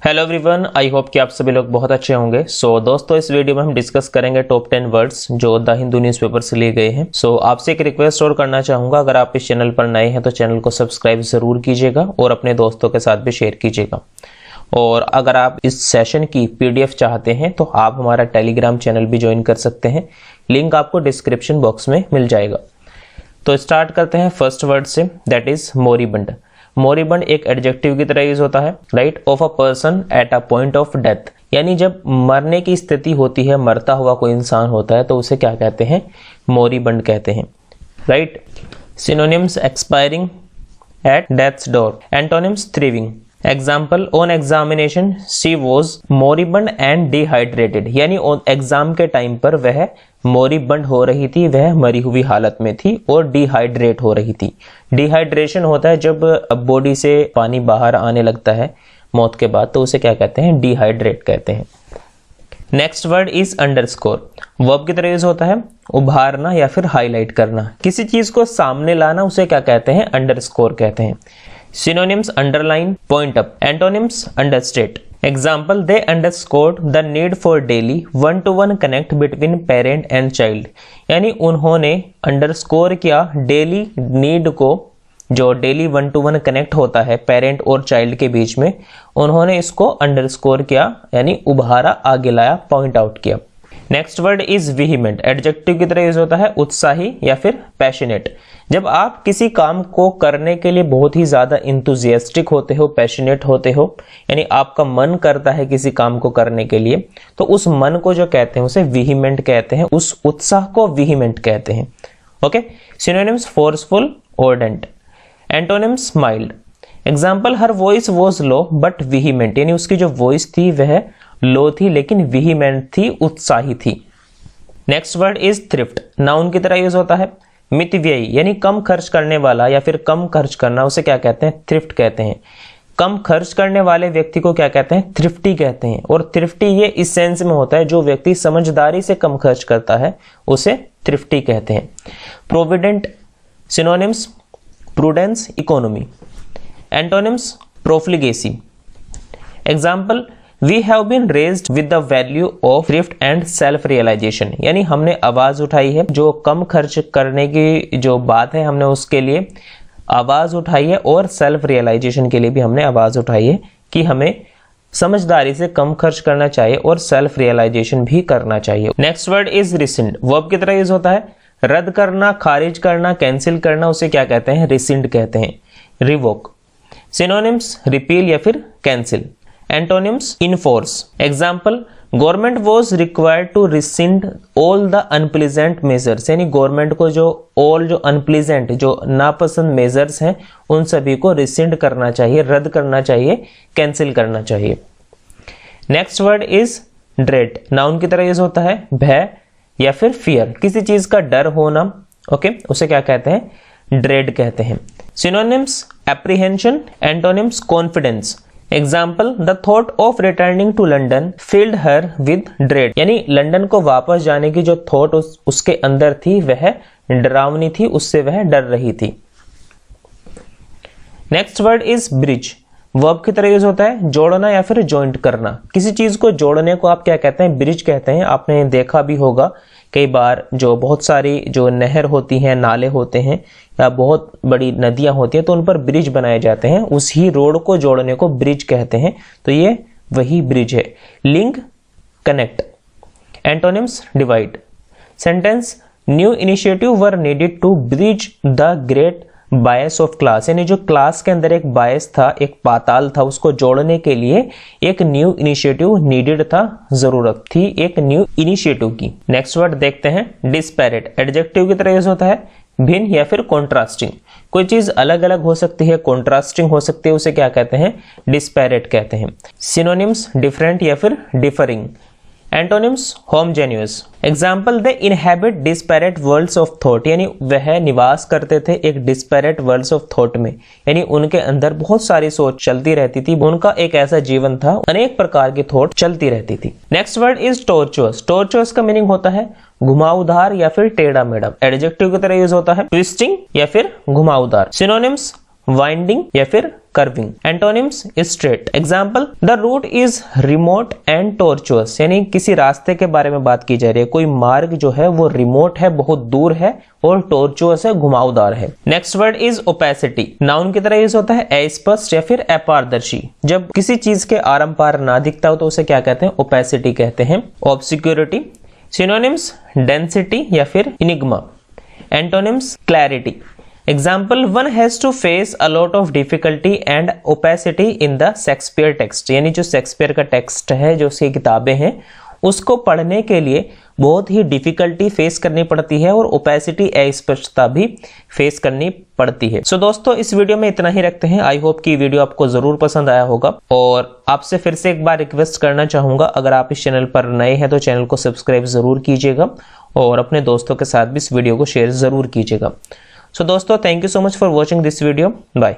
Hello everyone, I hope कि आप सभी लोग बहुत अच्छे होंगे। दोस्तों, इस वीडियो में हम डिस्कस करेंगे टॉप 10 वर्ड्स जो द हिंदू न्यूज़पेपर से लिए गए हैं। आपसे एक रिक्वेस्ट और करना चाहूंगा, अगर आप इस चैनल पर नए हैं तो चैनल को सब्सक्राइब जरूर कीजिएगा और अपने दोस्तों के साथ भी शेयर कीजिएगा। और अगर आप इस सेशन की PDF चाहते हैं तो आप हमारा टेलीग्राम चैनल भी ज्वाइन कर सकते हैं, लिंक आपको डिस्क्रिप्शन बॉक्स में मिल जाएगा। तो स्टार्ट करते हैं फर्स्ट वर्ड से, दैट इज मोरिबंड। मोरिबंड एक एडजेक्टिव की तरह यूज होता है, right, of a person at a point of death. यानी जब मरने की स्थिति होती है, मरता हुआ कोई इंसान होता है तो उसे क्या कहते हैं? मोरिबंड कहते हैं, right. Synonyms: expiring, at death's door. Antonyms: thriving. Example: on examination she was moribund and dehydrated. यानी एग्जाम के टाइम पर वह मोरिबंड हो रही थी, वह मरी हुई हालत में थी और डिहाइड्रेट हो रही थी। डिहाइड्रेशन होता है जब बॉडी से पानी बाहर आने लगता है मौत के बाद, तो उसे क्या कहते हैं? डिहाइड्रेट कहते हैं। Next word is underscore. Verb की तरह यूज होता है उभारना या फिर हाईलाइट करना, किसी चीज को सामने लाना, उसे क्या कहते हैं? अंडरस्कोर कहते हैं। Synonyms: underline, point up. Antonyms: understate. Example: they underscored the need for daily one-to-one connect between parent and child. यानी उन्होंने अंडरस्कोर किया डेली नीड को, जो daily one two one connect होता है पेरेंट और चाइल्ड के बीच में, उन्होंने इसको अंडरस्कोर किया, यानी उभारा, आगे लाया, पॉइंट आउट किया। Next word is vehement. Adjective की तरह यूज होता है उत्साही या फिर पैशनेट। जब आप किसी काम को करने के लिए बहुत ही ज्यादा इंथुजियास्टिक होते हो, पैशनेट होते हो, यानी आपका मन करता है किसी काम को करने के लिए, तो उस मन को जो कहते हैं उसे विहीमेंट कहते हैं, उस उत्साह को विहीमेंट कहते हैं। Okay. Synonyms: forceful, ardent. Antonyms: mild. Example: her voice was low but vehement. यानी उसकी जो वॉइस थी वह लो थी लेकिन विहीमेंट थी, उत्साही थी। Next word is thrift. Noun की तरह यूज होता है मितव्ययी, यानी कम खर्च करने वाला या फिर कम खर्च करना, उसे क्या कहते हैं? थ्रिफ्ट कहते हैं। कम खर्च करने वाले व्यक्ति को क्या कहते हैं? थ्रिफ्टी कहते हैं। और थ्रिफ्टी ये इस सेंस में होता है, जो व्यक्ति समझदारी से कम खर्च करता है उसे थ्रिफ्टी कहते हैं। Provident. Synonyms: prudence, economy. Antonyms: profligacy. Example: We have been raised with the value of thrift and self realization. यानी हमने आवाज उठाई है, जो कम खर्च करने की जो बात है हमने उसके लिए आवाज उठाई है, और सेल्फ रियलाइजेशन के लिए भी हमने आवाज उठाई है कि हमें समझदारी से कम खर्च करना चाहिए और सेल्फ रियलाइजेशन भी करना चाहिए। Next word is rescind. Verb की तरह यूज होता है रद्द करना, खारिज करना, कैंसिल करना, उसे क्या कहते हैं? रिसिंड कहते हैं। रिवोक। सिनोनिम्स: रिपील या फिर cancel. Antonyms: enforce. Example: government was required to rescind all the unpleasant measures. यानी गवर्नमेंट को जो ऑल जो अनप्लीजेंट, जो नापसंद मेजर्स हैं, उन सभी को रिसिंड करना चाहिए, रद्द करना चाहिए, कैंसिल करना चाहिए। Next word is dread. Noun की तरह यूज होता है भय या फिर फियर, किसी चीज का डर होना, ओके, उसे क्या कहते हैं? ड्रेड कहते हैं। Synonyms: apprehension. Antonyms: confidence. Example: the thought of returning to London filled her with dread. यानी लंदन को वापस जाने की जो थॉट उसके अंदर थी वह डरावनी थी, उससे वह डर रही थी। Next word is bridge. Verb की तरह यूज होता है जोड़ना या फिर जॉइंट करना, किसी चीज को जोड़ने को आप क्या कहते हैं? ब्रिज कहते हैं। आपने देखा भी होगा कई बार, जो बहुत सारी जो नहर होती हैं, नाले होते हैं या बहुत बड़ी नदियां होती हैं, तो उन पर ब्रिज बनाए जाते हैं, उसी रोड को जोड़ने को ब्रिज कहते हैं। तो ये वही ब्रिज है। Link, connect. Antonyms: divide. Sentence: new initiative were needed to bridge the great bias of class. यानी जो क्लास के अंदर एक बायस था, एक पाताल था, उसको जोड़ने के लिए एक न्यू इनिशिएटिव नीडेड था, जरूरत थी एक न्यू इनिशिएटिव की। नेक्स्ट वर्ड देखते हैं डिस्पैरेट। एडजेक्टिव की तरह यूज होता है भिन्न या फिर कॉन्ट्रास्टिंग। कोई चीज अलग अलग हो सकती है, कॉन्ट्रास्टिंग हो सकती है, उसे क्या कहते हैं? डिस्पैरेट कहते हैं। सिनोनिम्स: डिफरेंट या फिर differing. Antonyms: homogeneous. Example: they inhabit disparate worlds of thought. यानी वह निवास करते थे एक डिस्पैरेट वर्ल्ड्स ऑफ थॉट में, यानी उनके अंदर बहुत सारी सोच चलती रहती थी, उनका एक ऐसा जीवन था, अनेक प्रकार की थॉट चलती रहती थी। Next word is tortuous. Tortuous का मीनिंग होता है घुमावदार या फिर टेढ़ा मेढ़ा। एडजेक्टिव की तरह यूज होता है ट्विस्टिंग या फिर घुमावदार। सिनोनिम्स: वाइंडिंग या फिर curving. Antonyms straight. Example, the route is remote and tortuous, यानी किसी रास्ते के बारे में बात की जा रही है, कोई मार्ग जो है वो रिमोट है, बहुत दूर है, और टॉर्चुअस है, घुमावदार है। Next word is opacity. Noun की तरह यूज होता है अस्पष्ट या फिर अपारदर्शी। जब किसी चीज के आरम पार ना दिखता हो तो उसे क्या कहते हैं? ओपेसिटी कहते हैं। ऑब्सक्यूरिटी। सिनोनिम्स डेंसिटी या फिर enigma. Antonyms clarity. Example, one has to face a lot of difficulty and opacity in the Shakespeare text, यानी जो शेक्सपियर का टेक्स्ट है, जो उसकी किताबें हैं, उसको पढ़ने के लिए बहुत ही डिफिकल्टी फेस करनी पड़ती है और ओपेसिटी अस्पष्टता भी फेस करनी पड़ती है। सो दोस्तों, इस वीडियो में इतना ही रखते हैं। आई होप कि वीडियो आपको जरूर पसंद आया होगा, और आपसे फिर से एक बार रिक्वेस्ट करना चाहूंगा, अगर आप इस चैनल पर नए हैं तो चैनल को सब्सक्राइब जरूर कीजिएगा और अपने दोस्तों के साथ भी इस वीडियो को शेयर जरूर कीजिएगा। सो दोस्तों, thank you so much for watching this video. Bye.